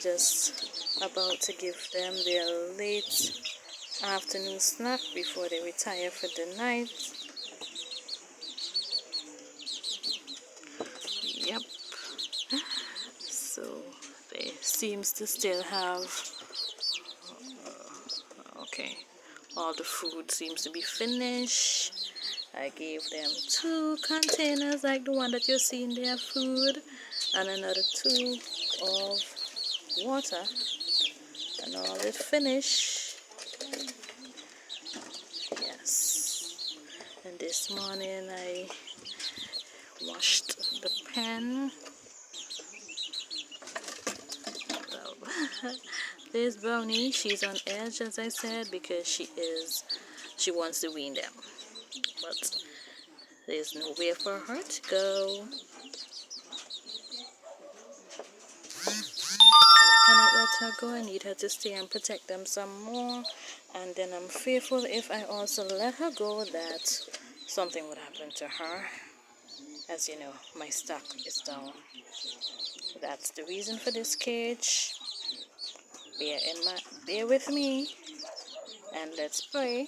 just about to give them their late afternoon snack before they retire for the night. Yep. So they seems to still have okay, all the food seems to be finished. I gave them 2 containers like the one that you're seeing their food, and another 2 of water, and all is finished. Yes. And this morning I washed the pen. There's Brownie. She's on edge, as I said, because she wants to wean them, but there's nowhere for her to go. I cannot let her go. I need her to stay and protect them some more. And then I'm fearful if I also let her go that something would happen to her. As you know, my stock is down. That's the reason for this cage. Bear with me and let's pray.